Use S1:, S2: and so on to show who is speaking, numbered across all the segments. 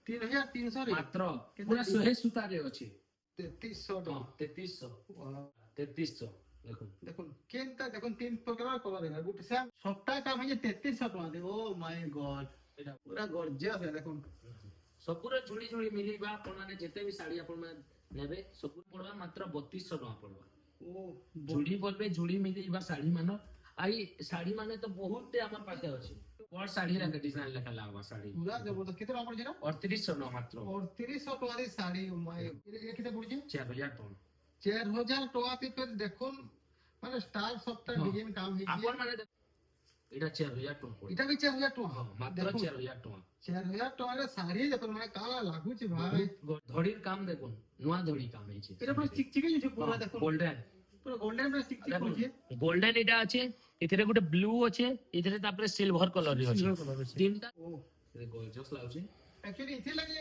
S1: 3300
S2: ମାତ୍ର ପୁରା 100 ସୂତାରେ ଅଛି
S1: 3300
S2: ହଁ 3300 3300 ଦେଖୁন
S1: দেখুন কেনটা দেখুন তিন প্রকার কলর है গুড স্যাম সবটা কাম হয়ে 3300 টাকা দে ও মাই গড
S2: এটা
S1: পুরা গর্জিয়াস है দেখুন
S2: ସବୁରେ ଝୁଳି ଝୁଳି ମିଳିବା ଆପଣ ମାନେ ଯେତେ ବି ଶାଢୀ ଆପଣ ମାନେ ନେବେ ସବୁ ପଡବା ମାତ୍ର 3200 ଟଙ୍କା ପଡବା
S1: ও
S2: ଝୁଳି ବୋଲବେ ଝୁଳି ମିଳିବା ଶାଢୀ ମାନ ଆଇ ଶାଢୀ ମାନେ ତ ବହୁତ ଆମର ପାଖେ ଅଛି ବଡ ଶାଢୀ ରେ ଡିଜାଇନ ଲେଖା ଲାଗବା ଶାଢୀ
S1: পুরা জবরদস্ত কেতে টাকা পড়ছে না
S2: 3800 ଟଙ୍କା ମାତ୍ର
S1: 3800 টাকা দিয়ে শাড়ি ও মাই এটা কেতে পড়ছে
S2: 4000 ଟଙ୍କା
S1: 4000 টাকা তে ফের দেখুন মানে স্টার সবটা ডিজাইন কাম
S2: ଆପଣ
S1: হইছে
S2: ମାନେ এটা 4000 ଟଙ୍କା ପଡିବ
S1: এটা भी 4000 টাকা
S2: ହଁ ମାତ୍ର 4000 ଟଙ୍କା
S1: 4000 টাকা শাড়ি দেখুন মানে কালা লাগুছে ভাই
S2: ধড়ির কাম দেখুন নয়া ধড়ি কাম ହେଇଛି
S1: এটা পুরো চিকচিকে আছে পুরো দেখুন
S2: গোল্ডেন
S1: পুরো গোল্ডেন পুরো চিকচিক
S2: দেখুন
S1: হইছে
S2: গোল্ডেন এটা আছে এଥିରେ ଗୋଟେ ବ୍ଲୁ ଅଛି ଏଥିରେ ତାପରେ ସିଲଭର କଲର ରେ ଅଛି
S1: Silver colour ଅଛି।
S2: ତିନିଟା
S1: ও
S2: ଗର୍ଜିୟସ୍ ଲାଗୁଛି
S1: एक्चुअली इथे लगे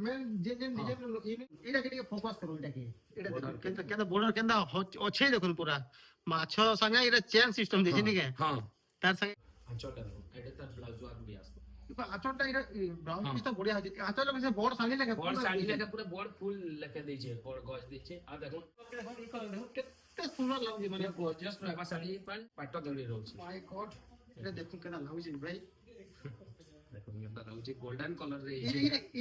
S1: मैं जे जे डिजाइन एटा के फोकस करो एटा के एटा देखो केंदा केंदा बॉर्डर केंदा अच्छे देखो पूरा माछ संगे एटा चेन सिस्टम देछि नि के
S2: ହଁ
S1: तार संगे
S2: ଆଞ୍ଚଟା ଦେଖୁন ଏଟା ତାର ବ୍ଲାଉଜ ୱାର୍କ ବି ଆସିବ
S1: आचोटा एटा ब्राउन पीस तो बढ़िया है आचोटा में से बॉर्डर संगे लगे
S2: ବଡ ଶାଢୀ ଲେଖା ପୁରା ବଡ ଫୁଲ ଲେଖା ଦେଇଛେ ବଡ ଗଜ ଦେଇଛେ ଆଉ ଦେଖୁন
S1: कितना सुंदर लागे माने
S2: ଗର୍ଜିୟସ୍ ରହିବା ଶାଢୀ ପାଇଁ ପାଟ ଧଡ଼ି ରହୁଛି
S1: माय गॉड एटा देखो केना लागे भाई
S2: ଦେଖୁন କେନ୍ତା ଲାଗୁଛି ଗୋଲ୍ଡେନ କଲର ରେ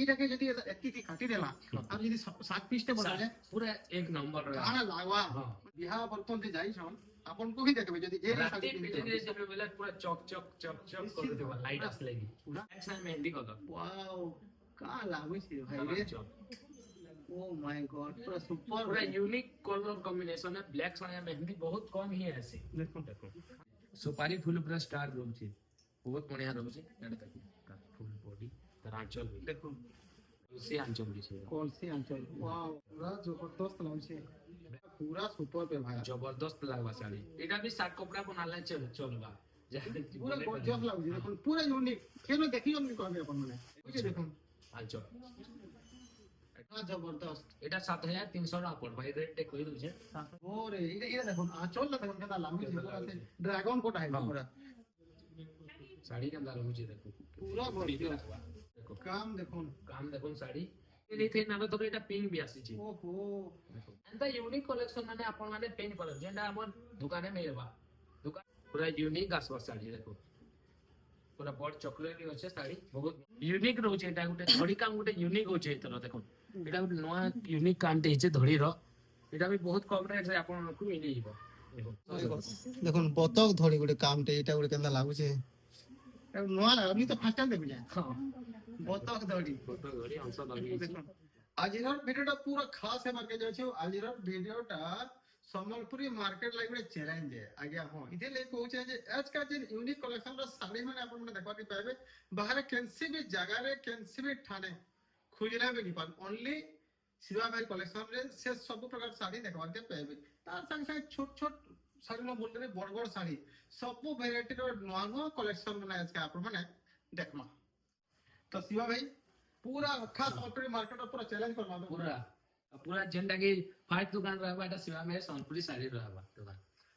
S1: एटा के जदी एति काटी देला अब जदी 7 पीस टे बना जाए
S2: ପୁରା ଏକ ନମ୍ବର ରେ
S1: काना लागवा
S2: हाँ।
S1: बिहा बर्तन ते जाई छन आपन को ही देखबे जदी ए
S2: ରାତି ପିଟିରେ ଯେବେ ବେଲେ ପୁରା ଚକ୍ ଚକ୍ ଚକ୍ ଚକ୍ କରିଦେବା ଲାଇଟ୍ ଆସିଲେ କି
S1: ପୁରା
S2: next time mehndi colour
S1: wow का लागै छै भाई रे ओ माय गॉड पूरा सुपर
S2: पूरा यूनिक कलर कॉम्बिनेशन है ब्लैक साया मेहंदी बहुत कम ही ऐसी
S1: देखो
S2: देखो सुपारी फुल पूरा स्टार रहउची बहुत बढ़िया रहउची एटा देखो का फुल बॉडी तर आंचल भी
S1: देखो
S2: उसी आंचल भी छे
S1: कौन सी अंचल वाओ पूरा जबरदस्त लागै छै पूरा सुपर पे भाई
S2: जबरदस्त लागवा साड़ी एटा भी सात कपड़ा बनाले चलबा
S1: पूरा गॉर्जियस लागै छै देखो पूरा यूनिक केनो देखियो नि कहबे अपन माने बुझे देखो
S2: आंचल
S1: पूरा जबरदस्त
S2: एटा 7300 टका पड़ भाई रेट टे कहि दउ छे
S1: ओरे इधर देखो आंचल देखो केना लागै छै पूरा से ड्रैगन कोटा है पूरा
S2: साड़ी के अंदर रहउची देखो
S1: पूरा गॉर्जियस
S2: देखो
S1: काम देखो
S2: काम देखो साड़ी नहीं थे ना तो एटा पिंक भी आसी छी
S1: ओहो
S2: एंता यूनिक कलेक्शन माने आपण माने पेन कलर जेंडा हमर दुकाने में रहबा दुकान पूरा यूनिक आसवा साड़ी देखो पूरा बड़ चॉकलेट होचे साड़ी बहुत यूनिक रहउचे एटा गुटे धड़ी काम गुटे यूनिक होचे एतर देखो एटा गुटे नया यूनिक काम देचे धड़ी रो एटा भी बहुत कम रेट रे आपण को मिली जीवो
S1: देखो बतक धड़ी गुटे काम टे एटा गुटे केना लागै छै नवा लागै तो फर्स्ट टाइम देखु जाय
S2: हां
S1: बतक धड़ी
S2: फोटो धड़ी अंश लगी छी
S1: आजिर भिडियोटा पूरा खास है मार्केट जाउछ आजिर भिडियोटा सम्बलपुरी मार्केट लागि ଗୋଟେ ଚ୍ୟାଲେଞ୍ଜ है आज्ञा हां इथे ले कहू छै जे आज का जे यूनिक कलेक्शन रो साड़ी माने आपण माने देखबा के पाबे बाहर केनसी भी जगह रे केनसी भी ठाणे खुजला भी नहीं पान ओनली शिवा भाई कलेक्शन रे से सब प्रकार साड़ी देखबा के पाबे तार संग संग छोट छोट साड़ी न बोलते बड़ बड़ साड़ी सब वैरायटी रो नवा नवा कलेक्शन माने आज का आपण माने देखमा तो शिवा भाई पूरा खास सम्बलपुरी मार्केट पूरा चैलेंज करना
S2: पूरा पूरा जेंडा की फाइट दुकान रहबा एटा शिवा में सोनपुरी साड़ी रहबा दुकान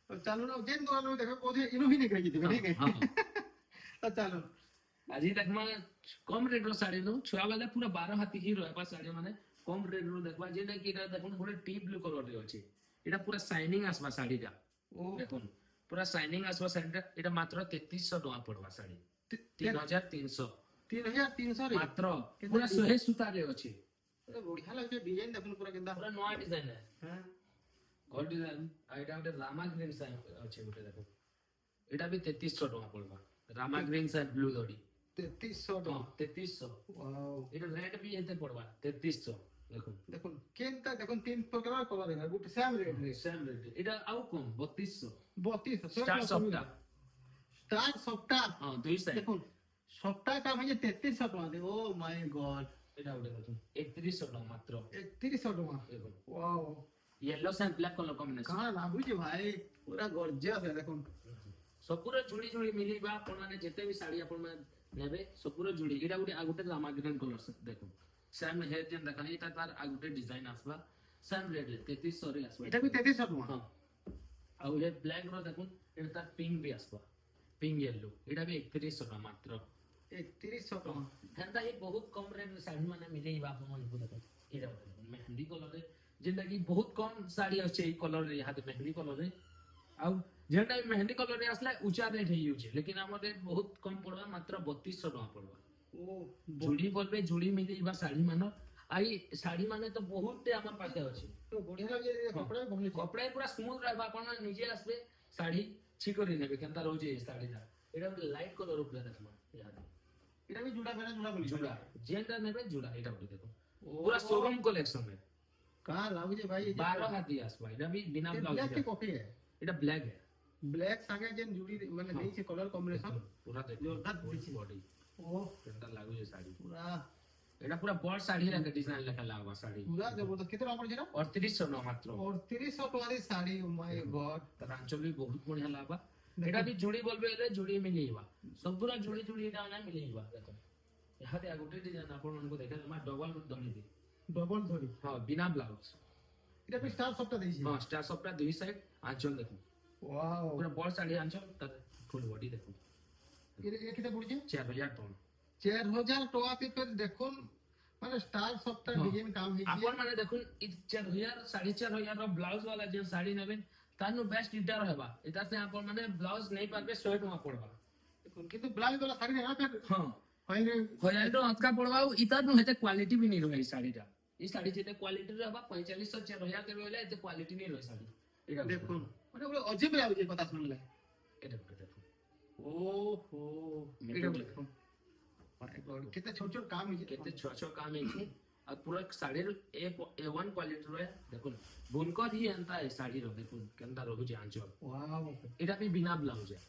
S1: तो चलो ना जेन दुकान में देखो बोधे इनो ही निकल गई थी ठीक है तो चलो
S2: आज तक मैं कम रेट रो साड़ी नो छुआ वाला पूरा 12 हाथी ही रहबा साड़ी माने कम रेट रो देखबा जेंडा की एटा देखो पूरा डीप ब्लू कलर रे अछि एटा पूरा शाइनिंग आसबा साड़ी का
S1: ओ
S2: देखो पूरा शाइनिंग आसबा साड़ी एटा मात्र 3300 टका पड़बा साड़ी 3300
S1: 3300 रे
S2: मात्र पूरा 100 सूता रे अछि
S1: अरे बढ़िया लगे डिजाइन देखो पूरा केंदा
S2: पूरा नया डिजाइन है
S1: हां
S2: गोल्ड डिजाइन आइटा गोटे रामा ग्रीन साइन अच्छे गोटे देखो एटा भी 3300 टका पड़बा रामा ग्रीन साइन ब्लू धड़ी
S1: 3300
S2: हां 3300
S1: वाओ
S2: एटा रेट भी एते पड़बा 3300 देखो
S1: देखो केनता देखो तीन प्रकार कलर है गुट सेम रेट रे
S2: सेम रेट एटा आउ कम 3200
S1: 3200
S2: स्टार सप्ताह
S1: स्टार सप्ताह
S2: हां दुई साइड
S1: देखो सप्ताह का भाई 3300 टका दे ओ माय गॉड
S2: एटा गोटे देखो 3100 टका मात्र
S1: 3100 टका
S2: देखो
S1: wow
S2: yellow and black colour combination
S1: कहां लागु छै भाई पूरा गॉर्जियस है देखो
S2: सब पूरा जुड़ी जुड़ी मिलीबा आपण माने जेते भी साड़ी आपण माने नेबे सब पूरा जुड़ी एटा गोटे आ गोटे रामा ग्रीन कलर से देखो सेम हेयर जेन देखा एटा तार आ गोटे डिजाइन आसबा सेम रेट 3300 रे आसबा
S1: एटा भी 3300 टका
S2: हां आ ये ब्लैक रो देखो एटा तार पिंक भी आसबा पिंक येलो एटा भी 3100 टका मात्र
S1: 3100 ଟଙ୍କା
S2: ହେନ୍ତା ହିଁ ବହୁତ କମ ରେଟ୍ ଶାଢୀ ମାନେ ମିଲେଇବା ଆପଣମାନଙ୍କୁ ଦେଖ ଏଇଟା ଗୋଟେ ମେହେନ୍ଦି କଲରରେ ଯେନ୍ଟା କି ବହୁତ କମ ଶାଢୀ ଅଛି ଏଇ କଲରରେ ଇହାଦେ ମେହେନ୍ଦି କଲରରେ ଆଉ ଯେନ୍ଟା ମେହେନ୍ଦି କଲରରେ ଆସିଲା ଉଚ୍ଚା ରେଟ୍ ହେଇଯାଉଛି ଲେକିନ ଆମର ରେଟ୍ ବହୁତ କମ ପଡବା ମାତ୍ର 3200 ଟଙ୍କା ପଡବା
S1: ଓ
S2: ଜୁଡି ବୋଲବେ ଜୁଡି ମିଲେଇବା ଶାଢୀ ମାନ ଆଇ ଶାଢୀ ମାନେ ତ ବହୁତ ଆମର ପାଖେ ଅଛି
S1: ବଢିଆ ଲାଗୁଛି କପଡା ଭଲ ହେଇଛି
S2: କପଡା ପୁରା ସ୍ମୁଥ ରହିବ ଆପଣ ନିଜେ ଆସିବେ ଶାଢୀ ଛି କରି ନେବେ କେନ୍ତା ରହୁଛି ଏ ଶାଢୀଟା ଏଇଟା ଗୋଟେ ଲାଇଟ୍ କଲର ଉପରେ ଦେଖମା ଇହାଦେ
S1: ଏଟା ବି ଜୁଡା ବେନା ଜୁଡା ବୋଲି
S2: जुड़ा जेंटा नेबे जुड़ा एटा बोली देखो पूरा शोरूम कलेक्शन है
S1: का लाଗୁଛି भाई
S2: 12 हाथी आसवा एटा भी बिना ब्लाउज
S1: ब्लैक की
S2: के
S1: कॉपी है
S2: एटा ब्लैक है
S1: ब्लैक संगे जेन जुड़ी माने नहीं से कलर कॉम्बिनेशन
S2: पूरा देखो
S1: जोरदार दिखी।
S2: बॉडी
S1: ओ
S2: केंटा लागु जे साड़ी
S1: पूरा
S2: एटा पूरा बड़ साड़ी रे डिजाइन लखा लागवा साड़ी
S1: पूरा जबरदस्त कितना टका पड़ছে
S2: और 300 न मात्र
S1: और 300 टका दी साड़ी ओ माय गॉड
S2: तर आंचल भी बहुत बढ़िया लागवा एटा भी जुड़ी बोलबे रे जुड़ी मिलेबा सब पूरा जुड़ी जुड़ी एटा ना मिलेबा देखो यहाँ दे गोटे डिजाइन आपण मन को देखा मा डबल धनी दे
S1: डबल धरी
S2: हां बिना ब्लाउज
S1: এটা भी स्टार सबटा देइছি
S2: हां स्टार सबटा दुई साइड आंचल देखो
S1: वाओ
S2: पूरा बड़ साड़ी आंचल तर फुल बॉडी देखो
S1: ये कितना पड़ছে
S2: 4000 टन
S1: 4000 टका पे फिर देखो माने स्टार सबटा
S2: हाँ।
S1: डिजाइन काम ହେଇଛି
S2: आपण माने देखुन 4000 4500 रो ब्लाउज वाला जे साड़ी नेबे तानु बेस्ट इटा रहबा इता से आपण माने ब्लाउज नहीं पाबे 100 टका पड़बा
S1: কিন্তু ব্লাউজ वाला साड़ी ना फिर
S2: हां
S1: फाइन
S2: हजार टका अतका पड़बा इता नु हेते क्वालिटी भी नहीं रही साड़ीटा ई साड़ी जेते क्वालिटी रहबा 4500 4000 के रहले एते क्वालिटी नहीं रही साड़ी एटा
S1: देखो माने वो अजीब लाଗୁଛି কথা শুনলে
S2: एटा देखो
S1: ओहो
S2: मेरे
S1: এটা देखो माय गॉड कितने छोटे छोटे काम ହେଇଛି
S2: केते छो छो काम है और पूरा साड़ी A1 क्वालिटी रे देखो बुनकर ही अंता है साड़ी रो देखो केंदा रहू जे आंचल
S1: वाओ
S2: एटा भी बिना ब्लाउज है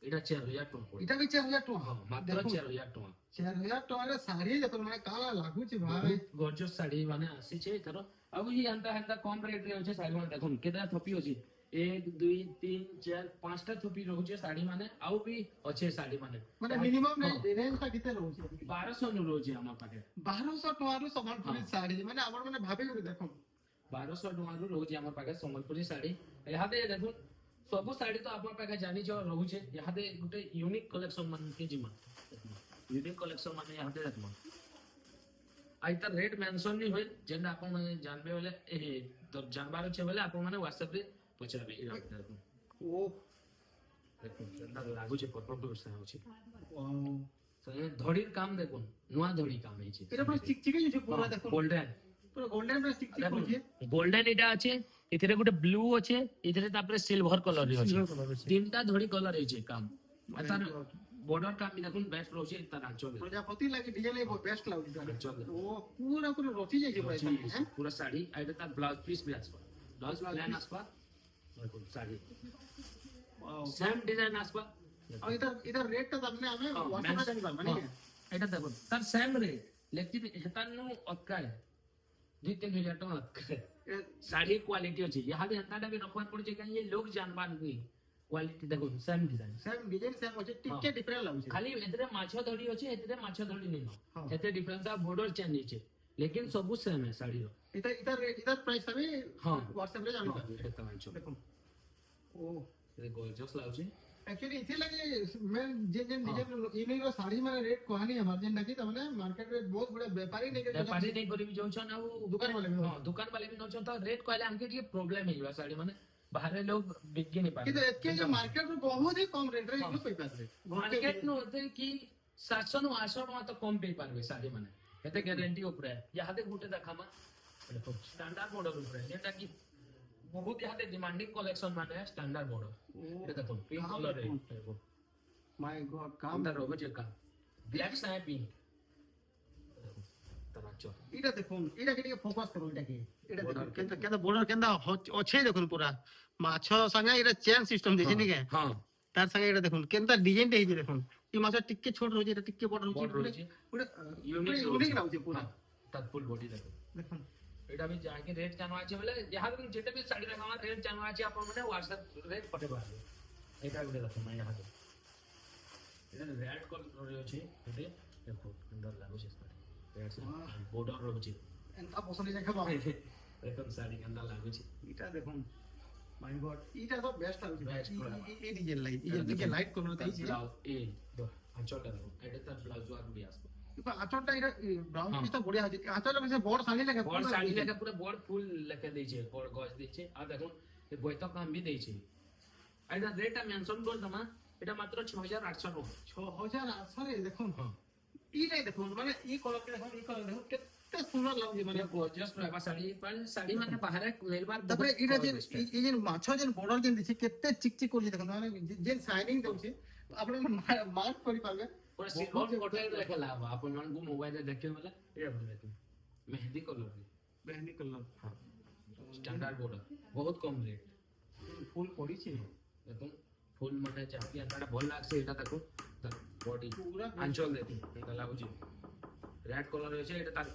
S2: एटा 4000 टका पड़े
S1: এটা भी 4000 टका
S2: हां मात्र 4000 टका
S1: 4000 टका साड़ी देखो माने काला लाଗୁଛି भाई
S2: गॉर्जियस साड़ी माने आसी छे थरो अब ही अंता हंता कम रेट रे होचे साड़ी माने देखो केदा थपी होची 1 2 3 4 5 टा थपी रहूचे साड़ी माने आउ भी अच्छे साड़ी माने
S1: माने मिनिमम रेंज का कितने रहउଛି
S2: 1200 नु रोजे हमर पाके
S1: 1200 टका रो संबलपुरी साड़ी माने हमर माने भाबी के देखो
S2: 1200 टका नु रोजे हमर पाके संबलपुरी साड़ी यहाँ दे देखो सब साड़ी तो आपन पाके जानी छ रहूचे यहाँ दे गुटे यूनिक कलेक्शन मान के जिमा यूनिक कलेक्शन माने यहाँ दे देखो आई त रेट मेंशन नहीं होय जेंदा आपन माने जानबे वाले ए तो जानबार छे वाले आपन माने WhatsApp रे पचाबे इरा देखो
S1: ओ
S2: देखो केंदा लागु छे पर्पल ब्लाउज सा होची
S1: वाओ
S2: सने धड़ीर काम देखो नुआ धड़ी काम है छे
S1: এটা পুরো চিকচিকে আছে পুরো দেখো
S2: গোল্ডেন
S1: পুরো গোল্ডেন পুরো চিকচিক আছে
S2: গোল্ডেন এটা আছে এথিরে গুটে ব্লু আছে এথিরে তারপরে সিলভার কলর রে আছে তিনটা ধড়ি কলর আছে কাম আর তার বর্ডার কাম भी দেখুন বেস্ট রয়েছে তার আঁচল
S1: প্রজাপতি লাগি ডিজাইন এই বেস্ট লাগুଛି তার
S2: আঁচল
S1: ও পুরো পুরো রচি যাইছে পুরো হ্যাঁ
S2: पूरा साड़ी आइडा तार ब्लाउज पीस भी आसबा ब्लाउज प्लान आसबा देखो साड़ी
S1: वाओ
S2: सेम डिजाइन आसबा
S1: और इधर रेट টা আপনি আমি WhatsApp জানি পারবা নাকি
S2: এটা দেখো তার সেম রে লেকিন হেতানো অতকায় 2-3000 টাকা অতকায় साड़ी क्वालिटी अच्छी यहाँ भी अंता भी रखवार पड़े कहीं ये लोग जानबार नहीं क्वालिटी देखो same design
S1: same design same আছে টিকে ডিফারেন্ট লাগুছে
S2: खाली एतरे माछ धड़ी अच्छे एतरे माछ धड़ी नहीं
S1: हाँ।
S2: एते डिफरेंस आ बॉर्डर चेंज है लेकिन सब सेम है साड़ी रो
S1: इधर प्राइस আমি
S2: हाँ।
S1: WhatsApp রে জানি পারবা
S2: এটা তো আনছো
S1: দেখুন ও
S2: ये गॉर्जियस लाउची
S1: एक्चुअली इथे लगे मैं जे जे डिजाइन इने रो साड़ी माने रेट कहनी है मार्जिन नाकी त माने मार्केट रे बहुत बड़े व्यापारी नहीं के
S2: व्यापारी नहीं करी भी जाउछ ना वो
S1: दुकान वाले भी
S2: हां दुकान वाले भी नोछ तो रेट कहले हमके ये प्रॉब्लम है साड़ी माने बाहर लोग बिक नहीं पाए
S1: কিন্তু একে যে মার্কেট রে বহুত ही कम रेट रे इनो पे पास
S2: मार्केट नो होते कि 700 नु 800 टका तो कम पे पारबे साड़ी माने एते गारंटी ऊपर है यहाँ दे गुटे देखामा देखो स्टैंडर्ड मॉडल ऊपर है जेटा कि बहुत यहाँ दे डिमांडिंग कलेक्शन माने स्टैंडर्ड मॉडल ये देखो पिंक कलर है देखो
S1: माय गॉड काम
S2: अंदर रोबो जेका ब्लैक से है पिंक तराचो
S1: এটা দেখুন এটা কে ফোকাস করুন এটাকে এটা দেখুন কেন কেন বর্ডার কেন আছে দেখুন পুরা মাছ সঙ্গে এটা চেন সিস্টেম দিছে নি কে
S2: हां
S1: তার সঙ্গে এটা দেখুন কেন তার ডিজাইনটা এই যে দেখুন এই মাছটা টিকে ছোট রয়েছে এটা টিকে বড়
S2: বড়
S1: রয়েছে
S2: রয়েছে।
S1: পুরো
S2: यूनिक
S1: ইউনিক লাগুছে পুরা
S2: तब फुल बॉडी देखो
S1: দেখুন
S2: এটা भी जाके रेट जानवा আছে বলে यहाँ भी जेते भी साड़ी रखवा रेट जानवा আছে आपन माने WhatsApp रेट पटे पारबे এটা গুলো দেখো मैं यहाँ दे এটা रेड कलर रे আছে এতে দেখো সুন্দর লাগুছে সাড়ি रेड से बॉर्डर রয়েছে
S1: এন্তা পছন্দ দেখা
S2: দেখো সাড়ি কেমন লাগুছে
S1: এটা দেখুন মাই গড এটা তো বেস্ট লাগুছে
S2: Best পুরা।
S1: এই ডিজাইন লাইট এই যে লাইট করতে এই যে
S2: ব্লাউজ এ আঁচলটা দেখুন এটা তার ব্লাউজ ওয়ার্ক भी আসবে
S1: কিন্তু আঁচলটা এটা ব্রাউন
S2: হ্যাঁ।
S1: পিসটা বড়িয়া হচ্ছে আঁচলটা বেশি বড় শাড়ি লাগে
S2: বড় শাড়ি লেখা পুরো বড় ফুল লেখা দিয়েছে বড় গজ দিয়েছে আর দেখুন এই বইতো কাম भी দিয়েছে আর এটা রেট আমি মেনশন করলাম এটা মাত্র 6800 টাকা
S1: 6008 রে দেখুন
S2: হ্যাঁ
S1: এইটাই দেখুন মানে এই কলরটা দেখুন এই কলর দেখুন কেতে সুন্দর লাগুছে মানে
S2: মানে গর্জিয়াস रहबा শাড়ি মানে শাড়ি মানে বাহারে মিলবার
S1: তারপরে এটা যে এই যে মাছ যে বর্ডার যে দিছে কেতে চিকচিক করছে দেখুন মানে যে শাইনিং দଉଛି আপনি মার্ক করি পারবে
S2: পুরো সিলভার কোটে লেখা লাভ আপন ମାନଙ୍କୁ মোবাইলে ଦେଖିବେ ବୋଲେ ଏଇଟା ଭଲ ଦେଖୁ ମେହେନ୍ଦି କଲର
S1: মেহেন্দি কলর
S2: ହଁ ଷ୍ଟାଣ୍ଡାର୍ଡ ବର୍ଡର ବହୁତ କମ ରେଟ୍
S1: ফুল পড়িছে
S2: দেখুন ফুল মানে চাপি আপনারা ଭଲ লাগছে এটা দেখুন তার বডি
S1: পুরা
S2: আঁচল দেখুন এটা লাগুଛି রেড কলর আছে এটা তার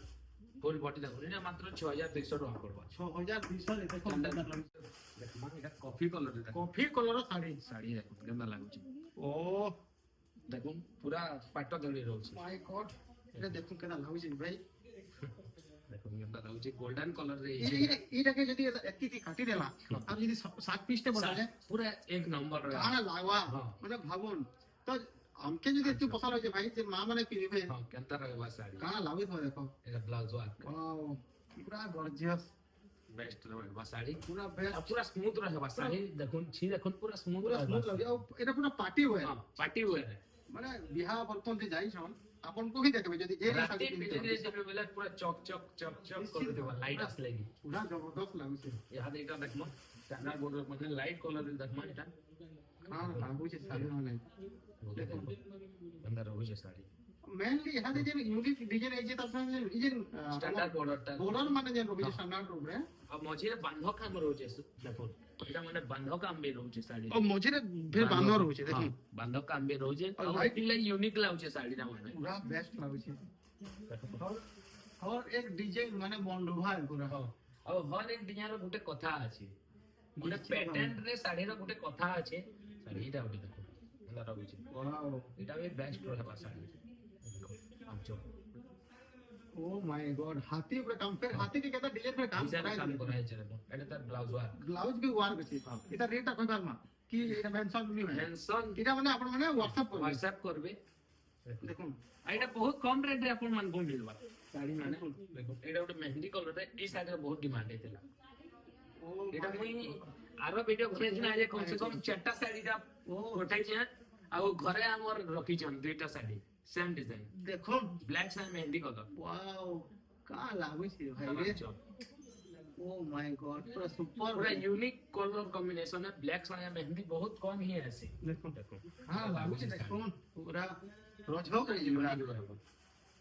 S2: ফুল বডি দেখুন এটা মাত্র 6200 টাকা পড়বা
S1: 6200 রে দেখুন
S2: দেখুন এটা কফি কলর দেখুন
S1: কফি কলর শাড়ি
S2: শাড়ি দেখুন কেমন লাগুଛି
S1: ও
S2: দেখুন পুরা পাট ধরি রହୁଛି
S1: মাই গড এটা দেখুন কেনা লাগুছে ভাই
S2: দেখুন কেমন লাগুଛି গোল্ডেন কলর রে
S1: এইটাকে যদি এতিকি কাটি দেলা আর যদি 7 পিসটা বনালে
S2: পুরা এক নম্বর রে
S1: কানা লাগবা
S2: হ্যাঁ।
S1: মানে ভাবুন তো আমকে যদি একটু পছন্দ হয়েছে ভাই যে মা মানে পিনবে
S2: ହଁ କେନ୍ତା ରହିବା ଶାଢ଼ୀ
S1: কানা লাগুছ দেখো
S2: এটা ব্লাউজ ওয়ার্ক
S1: ওয়াও পুরা গর্জিয়াস
S2: বেস্ট ରହିବା ଶାଢ଼ୀ
S1: পুরা
S2: ଆଉ
S1: বেস্ট
S2: ପୁରା ସ୍ମୁଥ ରହିବା ଶାଢ଼ୀ ଦେଖୁନ୍ ଛି ଦେଖୁନ୍ ପୁରା ସ୍ମୁଥ
S1: পুরা স্মুথ লাগুছে আর এটা পুরা পার্টি ওয়্যার
S2: ହଁ ପାର୍ଟି ୱେର
S1: মানে বিহা বর্তন যে যাইছন ଆପଣଙ୍କୁ ହିଁ ଦେଖବେ ଯଦି ଏ
S2: ରାତି
S1: ଶାଢ଼ୀ
S2: ପିନ୍ଧି
S1: ପିନ୍ଧିବେ
S2: ଯିବେ ବେଲେ ପୁରା ଚକ୍ ଚକ୍ ଚକ୍ ଚକ୍ କରୁଥିବ ଲାଇଟ୍ ଆସିଲେ କି
S1: ପୁରା ଜବରଦସ୍ତ ଲାଗୁଛି
S2: ଇହାଦେ ଏଇଟା ଦେଖମ ଷ୍ଟାଣ୍ଡାର୍ଡ ବୋର୍ଡର ମାନେ ଲାଇଟ୍ କଲର ଦେଖମ ଏଇଟା
S1: କାଣା ଲାଗୁଛି ଶାଢ଼ୀ ମାନେ
S2: ଦେଖମ କେନ୍ତା ରହୁଛି ଶାଢ଼ୀ
S1: মেইনলি ইহাদে যে ইউনিক ডিজাইন এই যে তারপরে এই যে
S2: ଷ୍ଟାଣ୍ଡାର୍ଡ ବୋର୍ଡରଟା
S1: বর্ডর মানে যে রয়েছে স্ট্যান্ডার্ড রূপে
S2: ଆଉ ମଝିରେ ବାନ୍ଧ କାମ ରହୁଛି ଦେଖୁନ୍ ଏଇଟା ମାନେ ବାନ୍ଧ କାମ ବି ରହୁଛି ଶାଢ଼ୀ
S1: ও মঝিরে ফের বাঁধা রয়েছে দেখুন
S2: বান্ধ কাম ବି ରହୁଛି
S1: ଆଉ
S2: ଆଉ
S1: light-
S2: ଏଥିଲାଗି ୟୁନିକ୍ ଲାଗୁଛି ଶାଢ଼ୀଟା ମାନେ
S1: পুরা বেস্ট লাগুছে और एक डिजाइन মানে মন লোভা পুরা
S2: ହଁ। ଆଉ ହର ଏକ ଡିଜାଇନର ଗୋଟେ କଥା ଅଛି ଗୋଟେ
S1: ନିଶ୍ଚିତ
S2: ପ୍ୟାଟର୍ନ ରେ ଶାଢ଼ୀର ଗୋଟେ କଥା ଅଛି ଶାଢ଼ୀଟା ଗୋଟେ ଦେଖ ଭଲ ରହୁଛି
S1: ওয়াও
S2: ଏଇଟା ବି ବେଷ୍ଟ ରହିବା ଶାଢ଼ୀ ଆଞ୍ଚ
S1: ओ माय गॉड हाथी ऊपर काम फिर हाथी के कहता डिजाइन पे काम
S2: ডিজাইন
S1: कराई
S2: কাম କରାହେଇଛି ଦେଖ ଏଇଟା ତାର ବ୍ଲାଉଜ ୱାର୍କ
S1: ब्लाउज भी वार আছে এটা রেটটা কই পারমা কি এটা মেনশন নি হয়
S2: মেনশন
S1: এটা মানে আপন মানে WhatsApp করবে
S2: হোয়াটসঅ্যাপ করবে
S1: দেখুন
S2: আর এটা ବହୁତ କମ ରେଟ୍ ରେ ଆପଣ ମାନଙ୍କୁ ମିଳିବ ଶାଢ଼ୀ ମାନେ ଦେଖ ଏଇଟା ଗୋଟେ ମେହେନ୍ଦି କଲର ରେ ଏଇ ଶାଢ଼ୀର ବହୁତ ଡିମାଣ୍ଡ ହେଇଥିଲା
S1: ओ
S2: এটা মুই আরো ভিডিও বনেছিনা যে কম সে কম চারটা শাড়ীটা উঠাইছে ଆଉ ଘରେ ଆମର ରଖିଛନ୍ ଦୁଇଟା ଶାଢ଼ୀ ସେମ୍ ଡିଜାଇନ
S1: দেখুন
S2: black side mehndi colour
S1: wow কা লাগুছে ভাই রে ओ माय गॉड पूरा सुपर
S2: पूरा यूनिक कलर कॉम्बिनेशन है ब्लैक साया मेहंदी बहुत कम ही है ऐसे
S1: দেখুন
S2: देखो
S1: हां লাগুছে দেখুন পুরা রজক করে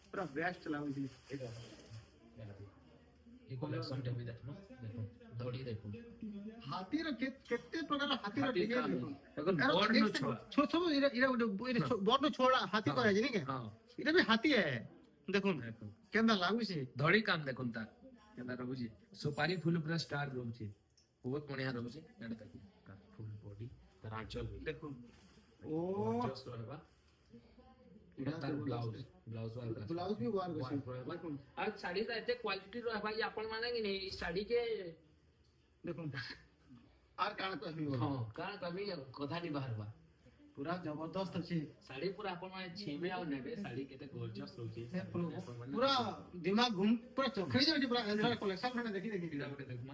S1: পুরা বেস্ট লাগুছে
S2: ये कलेक्शन टे भी देखो देखो दौड़ी देखो
S1: হাতির কেতে প্রকার হাতির
S2: हाथी
S1: ডিজাইন
S2: का
S1: দেখুন
S2: देखो बोर्ड नो छोड़ा
S1: ছোট ছোট এরা এরা বড় ছোড়া হাতি করে জানি কে
S2: हां
S1: এটা भी हाथी है দেখুন
S2: देखो
S1: কেমন লাগুছে
S2: दौड़ी काम देखो ता केना रहउची सुपारी फूल पूरा स्टार रहउची बहुत बढ़िया रहउची एटा देखो तार फुल बॉडी तार आंचल भी
S1: দেখুন ও
S2: जस्ट रहबा এটা তার ব্লাউজ ব্লাউজ ওয়ার্ক
S1: ব্লাউজ भी वार करছে
S2: দেখুন আর শাড়িটা এতে কোয়ালিটি রহবা যে আপন মানে কি নেই শাড়ি কে
S1: দেখুন আর কাণ কইবি
S2: ହଁ କାରଣ କବି କଥା ନି ବାହାରବା
S1: পুরা জবরদস্ত আছে
S2: ଶାଢୀ ପୁରା ଆପଣ ମାନେ ଛିବେ ଆଉ ନେବେ ଶାଢୀ କେତେ ଗର୍ଜିୟସ୍ ରହୁଛି
S1: পুরা দিমাগ ঘুম পুরা চোখে যাচ্ছে পুরা এন্ড্রা কলেকশন মানে দেখি দেখি
S2: ଏଇଟା ଗୋଟେ ଦେଖୁନ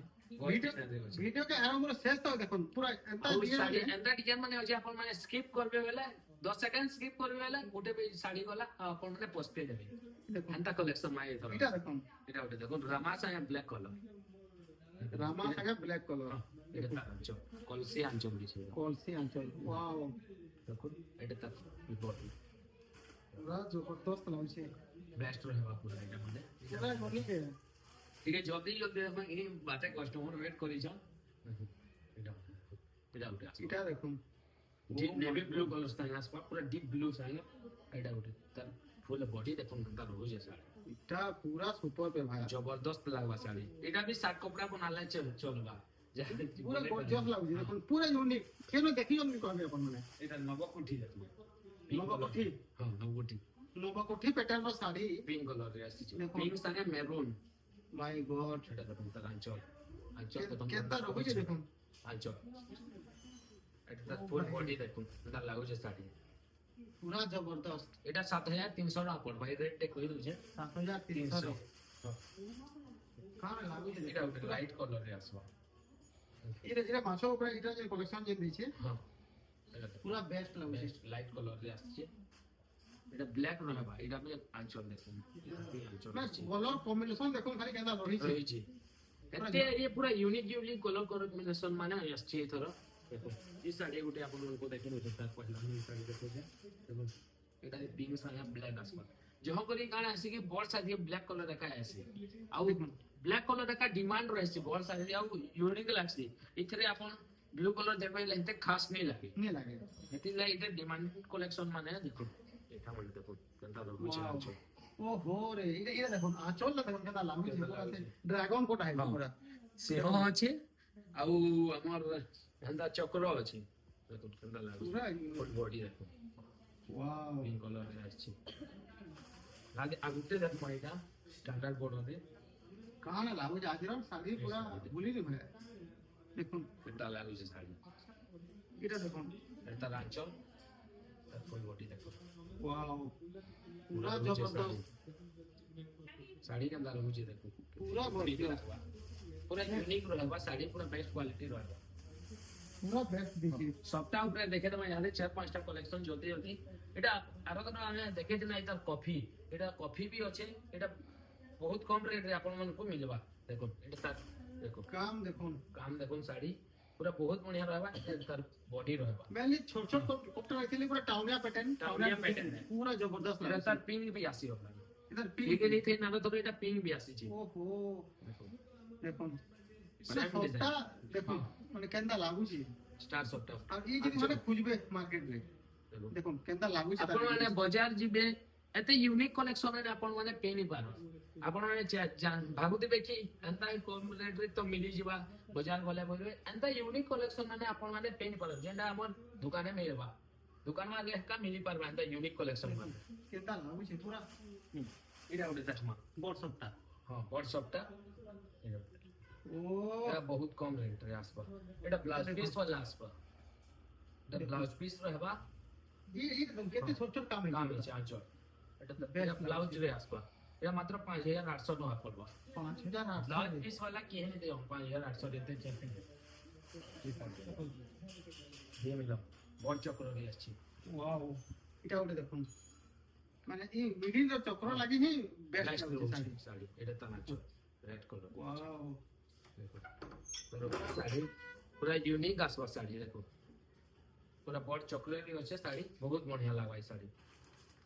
S1: ভিডিও কে আরম্ভ করে শেষ তক দেখুন পুরা এন্তা
S2: ଆଉ
S1: ডিজাইন
S2: ଶାଢୀ ଏନ୍ତା ଡିଜାଇନ ମାନେ ଅଛି ଆପଣ ମାନେ ସ୍କିପ୍ କରିବେ ବେଲେ 10 ସେକେন্ড ସ୍କିପ୍ କରିବେ ବେଲେ ଗୋଟେ ବି ଶାଢୀ ଗଲା ଆଉ ଆପଣ ମାନେ ପସ୍ତେ ଦେବେ
S1: দেখুন
S2: ଏନ୍ତା କଲେକ୍ସନ ମାଇ ଏଥର
S1: এটা দেখুন
S2: ଏଇଟା ଗୋଟେ ଦେଖନ୍ତୁ ରାମା ସାଙ୍ଗେ ବ୍ଲାକ୍ କଲର
S1: রামা সাগা ব্ল্যাক কালার
S2: ଏଇଟା ତାର ଆଞ୍ଚ କଲସି ଆଞ୍ଚ ବିଛି
S1: কলসি অঞ্চল ওয়াও
S2: ଦେଖନ୍ତୁ ଏଇଟା ତାର ବଡି
S1: পুরা জবরদস্ত লাগছে
S2: ବେଷ୍ଟ ରହିବା ପୁରା ଏଇଟା ମାନେ
S1: পুরা গলিকে
S2: ठीक है जल्दी जल्दी हम ये बातें कस्टमर वेट करी जा এটা এটা উঠে আসবে
S1: এটা দেখুন
S2: deep navy blue colour shine আসবে পুরো ডিপ ব্লু সাইন এটা উঠে তার ফুল বডি দেখুন তার রোজ শাড়ি
S1: এটা পুরা সুপার পে ভাই
S2: জবরদস্ত লাগবা শাড়ি এটা भी শার্ট কপড়া বনালে চলবা
S1: পুরা গর্জিয়াস লাগছে দেখুন পুরা ইউনিক কেন দেখি জন্য কবে আপন মানে
S2: এটা নবকুঠি দেখুন
S1: নবকুঠি?
S2: হ্যাঁ নবকুঠি
S1: নবকুঠি প্যাটার্ন শাড়ি
S2: পিঙ্ক কলর রে আসছে
S1: দেখুন।
S2: পিঙ্ক সাথে মেরুন
S1: মাই গড
S2: সেটা দেখুন তার আঁচল আঁচল দেখুন
S1: কেতা রয়েছে দেখুন
S2: আঁচল এটা ফুল বডি দেখুন এটা লাগুছে শাড়ি
S1: पूरा जबरदस्त
S2: এটা 7300 টাকা পড়বে এই রেটে কই দউছে
S1: 7300 কার লাগু যে
S2: এটা ଗୋଟେ লাইট কলরে আসবা
S1: এটা যেটা মাছ উপরে এটা যে কালেকশন যে দিয়েছে
S2: হ্যাঁ
S1: পুরা বেস্ট লাগুছে
S2: লাইট কলরে আসছে এটা ব্ল্যাক রহবা এটা আমি আঁচল দেখুন
S1: না কলর কম্বিনেশন দেখুন খালি কেনা রহিছে
S2: রয়েছে এতে ये पूरा यूनिक कलर कॉम्बिनेशन माने আসছে এথর দেখুন এই শাড়ি গুটে আপনাদের দেখেন ওটা তার পহলা এই শাড়ি দেখো দেখুন এটা পিঙ্ক সায়া ব্ল্যাক আসবা যহ করি কানা আসি কি বড় শাড়ি ব্ল্যাক কলর দেখা আসে আউ ব্ল্যাক কলর দেখা ডিমান্ড রয়েছে বড় শাড়ি আউ यूनिक লাগছে এথরে আপন ব্লু কলর দেখবে এতে খাস নেই লাগে
S1: नहीं लगे
S2: এতে এটা ডিমান্ড কালেকশন মানে দেখুন এটা বলে দেখুন কেনটা রয়েছে আছে
S1: ओहो रे ये देखो आंचल ना देखो केना लाଗୁছে पूरा से ड्रैगन कोटा है पूरा
S2: ସିଂହ ଅଛି ଆଉ ଆମର ହେନ୍ତା ଚକ୍ର ଅଛି ଦେଖୁନ କେନ୍ତା ଲାଗୁଛି
S1: पूरा
S2: ଫୁଲ୍ ବଡି ଦେଖୁନ
S1: वाओ
S2: ପିଙ୍କ କଲରରେ ଆସିଛି ଆଗୁଟେ ଦେଖ ଏଇଟା ଷ୍ଟାଣ୍ଡାର୍ଡ ବୋର୍ଡରେ
S1: कान लाଗୁছে आजर शादी पूरा भूली नहीं भाई देखो
S2: କେନ୍ତା ଲାଗୁଛି ଶାଢ଼ୀ
S1: এটা দেখো
S2: ଏନ୍ତା ରାଞ୍ଚ ତାର ଫୁଲ୍ ବଡି ଦେଖ
S1: वाओ पूरा जबरदस्त
S2: ଶାଢ଼ୀ କେନ୍ତା ଲାଗୁଛି ଦେଖ
S1: पूरा बढ़िया
S2: ପୁରା ୟୁନିକ୍ ରହିବା ଶାଢ଼ୀ ପୁରା ବେଷ୍ଟ କ୍ୱାଲିଟି ରହିବ
S1: पूरा बेस्ट देखिए
S2: সপ্তাহ উপরে দেখে দেবা ইয়াতে 4-5টা কালেকশন জলদি জলদি এটা আরো কথা আমি দেখেছি না এটা কফি এটা কফি भी আছে এটা বহুত কম রেট রে আপন মনকু মিলবা দেখুন এটা তার দেখো
S1: काम देखो
S2: কাম দেখুন শাড়ি পুরা বহুত বঢ়িয়া रहबा তার বডি रहबा
S1: मैंने छोट छोट कॉप्टर रखिले पूरा टाउनिया पैटर्न
S2: टाउनिया pattern है।
S1: पूरा जबरदस्त
S2: এটা
S1: लगे
S2: তার পিঙ্ক भी আসি হবে
S1: इधर
S2: ঠিক
S1: पिंक
S2: আছে না তো এটা পিঙ্ক भी আসিছে
S1: ओहो
S2: দেখো
S1: देखो
S2: बना भी
S1: सस्ता देखो মানে কেনটা লাগুছি
S2: স্টার সফট
S1: আর এই জিনিস মানে খুঁজবে মার্কেট রে
S2: দেখো
S1: দেখুন কেনটা লাগুছি
S2: ଆପଣ ମାନେ ବଜାର ଯିବେ ଏତେ ୟୁନିକ୍ କଲେକ୍ସନରେ ଆପଣ ମାନେ ପେନି ପାର ଆପଣ ମାନେ ଭାବୁଥିବେ କି ଏନ୍ତା କମ ରେଟରେ ତ ମିଳିଯିବା ବଜାର ଗଲେ ବୋଲବେ ଏନ୍ତା ୟୁନିକ୍ କଲେକ୍ସନ ମାନେ ଆପଣ ମାନେ ପେନି ପାର ଯେନ୍ଟା ଆମର ଦୋକାନେ ମିଳିବା ଦୋକାନ ମାନେ ଏକା ମିଳି ପାରବା ଏନ୍ତା ୟୁନିକ୍ କଲେକ୍ସନ ମାନେ
S1: কেনটা লাগুছি পুরা
S2: ଏଇଟା ଗୋଟେ ଚଷମା
S1: বড় সবটা
S2: ହଁ ବଡ ସପ୍ଟା
S1: ও
S2: এটা ବହୁତ କମ ରେଟରେ আসবা এটা ব্লাউজ পিস वाला আসবা এটা ব্লাউজ পিস रहबा
S1: এই দেখুন কেতে ছোট ছোট কাম
S2: কাম
S1: হইছে
S2: আছে আঁচল এটা ব্লাউজ রে আসবা এটা মাত্র 5800 টাকা পড়বা
S1: 5008
S2: ब्लाउज पीस वाला की नहीं दे 5800 देते चलते ये मिला बहुत चक्र भी अच्छी
S1: ওয়াও এটা ওটা দেখুন মানে এই মিডিল র চক্র লাগি হি বেস্ট
S2: नेक्स्ट
S1: লাগুছে শাড়ি
S2: साड़ी এটা তো নাচো रेड कलर
S1: ওয়াও
S2: देखो तो साड़ी पूरा यूनिक आसवा साड़ी देखो पूरा बड़ चॉकलेट अच्छे साड़ी बहुत बढ़िया लागवा ई साड़ी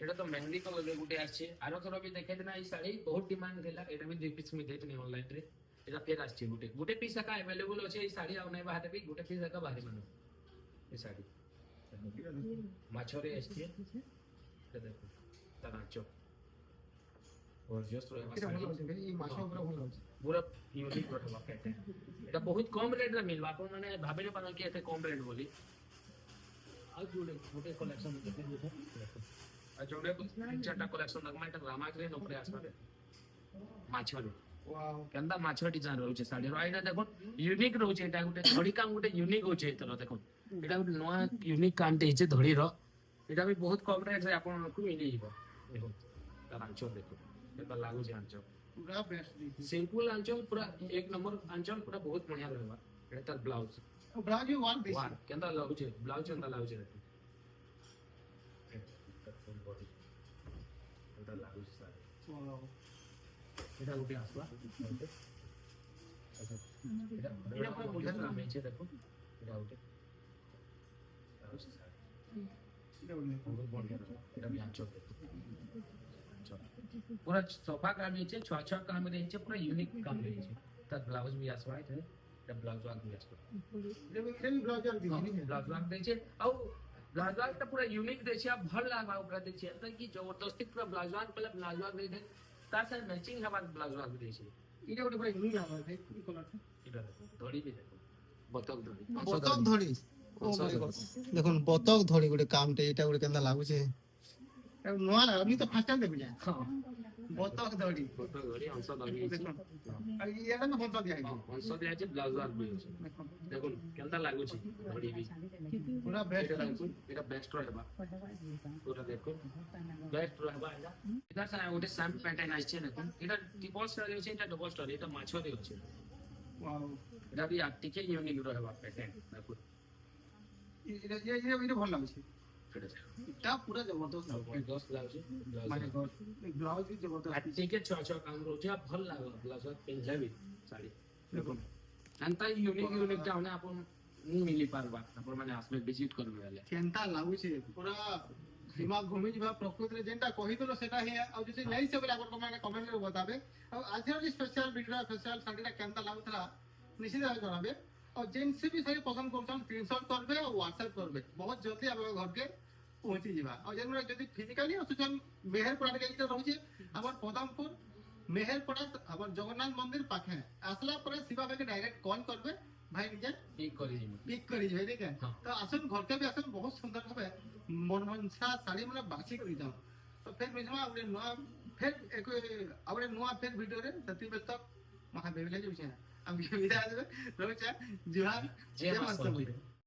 S2: এটা তো মেহেন্দি কলর গুটে আসছে আরো থর भी দেখে না এই শাড়ি বহুত ডিমান্ড দিলা এটা भी 2 পিস में देत नहीं ऑनलाइन रे এটা ফের আসছে গুটে গুটে পিস একা अवेलेबल আছে এই শাড়ি আর নাই বাহাতে भी গুটে পিস একা বাহারে মানে এই শাড়ি মাছরে আসছে এটা দেখো তার আঁচল গর্জিয়াস রহবা
S1: এটা ভালো
S2: শাড়ি
S1: আছে এই মাসা উপরে ভালো আছে
S2: पूरा यूनिक रखबा पैटर्न এটা বহুত কম রেট রে মিলবা আপন মানে ভাবিলে পারো কি এতে কম রেট বলি আর জুড়ে গোটে কালেকশন দেখে দেখো আর জুড়ে চারটা কালেকশন লাগমা এটা রামা গ্রিন উপরে আসবে মাছরে
S1: ওয়াও
S2: কেনটা মাছ ডিজাইন রয়েছে শাড়ি রাইটা দেখুন ইউনিক রয়েছে এটা গোটে ধড়ি কাম গোটে ইউনিক হচ্ছে এতর দেখুন এটা গোটে নয়া ইউনিক কামতে হচ্ছে ধড়ির এটা भी बहुत কম রেট রে আপনকু মিলি যাব দেখুন তার আঁচল দেখুন এটা লাগুছে আঁচল
S1: पूरा बेस्ट देखिए
S2: सिंपल आंचल पूरा एक नंबर आंचल पूरा बहुत बढ़िया रहबा এটা তার ব্লাউজ
S1: और ब्लाउज भी वन पीस
S2: ওয়ার কেনটা লাগুছে ব্লাউজ কেনটা লাগুছে দেখুন ফুল বডি এটা লাগুছে স্যার
S1: वाओ
S2: এটা গোটে আসবা আচ্ছা এটা
S1: এটা পুরো বোঝা যাবে।
S2: আমি এসে দেখুন এটা গোটে লাগুছে স্যার
S1: এটা বলুন
S2: बहुत बढ़िया रहबा এটা भी আঁচল দেখুন আঁচল पूरा सोफा काम है छह छह काम रही पूरा यूनिक काम रही तार ब्लाउज भी आसवा है এটা ব্লাউজ ওয়ার্ক भी आसवा
S1: এটা भी ब्लाउज আর দিছি
S2: ब्लाउज वार्क देछे आउ ब्लाउज वार्क तो पूरा यूनिक देछे अब भल लागबा ओकरा देछे त की जबरदस्ती पूरा ब्लाउज वार्क पहले ब्लाउज वार्क दे दे तार साथ मैचिंग हवा ब्लाउज वार्क देछे
S1: এটা ওটা পুরো ইউনিক হবে ভাই কি কালার
S2: এটা ধড়ি भी देखो বতক ধড়ি
S1: বতক ধড়ি ও মাই গড দেখুন বতক ধড়ি গোটে কামতে এটা গোটে কেনটা লাগুছে নয়া আমি তো ফার্স্ট টাইম দেখি
S2: हां
S1: বতক দড়ি
S2: ଫଟୋ ଧରି ଅଂଶ ଲଗେଇଛି
S1: দেখুন আর ইয়াটা তো বন্ধ দিয়া হইছে
S2: ଅଂଶ ଦିଆଯାଇଛି ବ୍ଲାଉଜ ୱାର୍କ ବି ଅଛି
S1: দেখুন
S2: ଦେଖୁନ କେନ୍ତା ଲାଗୁଛି ଧଡ଼ି ବି
S1: পুরা বেস্ট
S2: ଏଇଟା ଲାଗୁଛି ଏଇଟା ବେଷ୍ଟ ରହିବା ପୁରା ଦେଖୁନ ବେଷ୍ଟ ରହିବା ଏଇଟା ଏଇଟା ଗୋଟେ ସାମ୍ ପ୍ୟାଣ୍ଟ ଆସିଛି ଦେଖୁନ ଏଇଟା ଟ୍ରିପଲ ଷ୍ଟୋରୀ ଅଛି ଏଇଟା ଡବଲ ଷ୍ଟୋରୀ ଏଇଟା ମାଛ ରେ ଅଛି
S1: ওয়াও
S2: ଏଇଟା ବି ଟିକେ ୟୁନିକ୍ ରହିବା ପ୍ୟାଟର୍ନ ଦେଖୁନ
S1: এটা এটা ভালো লাগছে
S2: ଏଇଟା
S1: এটা পুরা জবরদস্ত
S2: ଜବରଦସ୍ତ ଲାଗୁଛି
S1: মানে গড ব্লাউজ ବି জবরদস্ত
S2: ଟିକେ ଛଅ ଛଅ କାମ ରହୁଛି ଆଉ ଭଲ ଲାଗିବ ବ୍ଲାଉଜ ପିନ୍ଧିଲେ ବି ଶାଢ଼ୀ
S1: দেখুন
S2: ଏନ୍ତା ୟୁନିକ୍ ଟା ମାନେ ଆପଣ ମିଳି ପାରବା ଆପଣ ମାନେ ଆସିବେ ଭିଜିଟ୍ କରିବେ ହେଲେ
S1: କେନ୍ତା ଲାଗୁଛି ପୁରା ଦିମାଗ ଘୁମି ଯିବା ପ୍ରକୃତିରେ ଯେନ୍ଟା କହିଥିଲ ସେଟା ହିଁ ଆଉ ଯଦି ନେଇ ସେ ବୋଲେ ଆପଣ ମାନେ କମେଣ୍ଟ ରେ ବତାବେ ଆଉ ଆଜିର ଯେ ସ୍ପେଶାଲ ଭିଡିଓ ସ୍ପେଶାଲ ଶାଢୀଟା କେନ୍ତା ଲାଗୁଥିଲା ନିଶ୍ଚିତ ଭାବେ ଜଣାବେ ଆଉ ଯେନ୍ସି ବି ଶାଢୀ ପସନ୍ଦ କରୁଛନ୍ ସ୍କ୍ରିନଶଟ କରିବେ ଆଉ ହ୍ୱାଟ୍ସଆପ କରିବେ ବହୁତ ଜଲ୍ଦି ଆମ ଘରକେ ପହଞ୍ଚି ଯିବା ଆଉ ଯେନ୍ ଯଦି ଫିଜିକାଲି ଆସୁଛନ୍ ମେହେରପଡାରେ କେଇଟା ରହୁଛି ଆମର ପଦମପୁର ମେହେରପଡା ଆମର ଜଗନ୍ନାଥ ମନ୍ଦିର ପାଖେ ଆସିଲା ପରେ ଶିବା ଭାଇকে ଡାଇରେକ୍ଟ କଲ୍ କରିବେ ଭାଇ ନିଜେ
S2: ଠିକ୍ କରିଯିବି
S1: পিক করে যাবে ঠিক আছে
S2: হ্যাঁ।
S1: তো আসুন ঘরকে বি আসুন বহুত সুন্দর ভাবে মনমনসা শাড়ি মানে বাছি করে যাও তো ফের মিশমা আউরে নয়া ফের এক আউরে নয়া ফের ভিডিও রে সেতি বেল তক মহা বেবিলে যাচ্ছে আমি বিদায় আসবে রয়েছে জুহার
S2: জয়
S1: জয়
S2: মা
S1: মাতা
S2: সরস্বতী।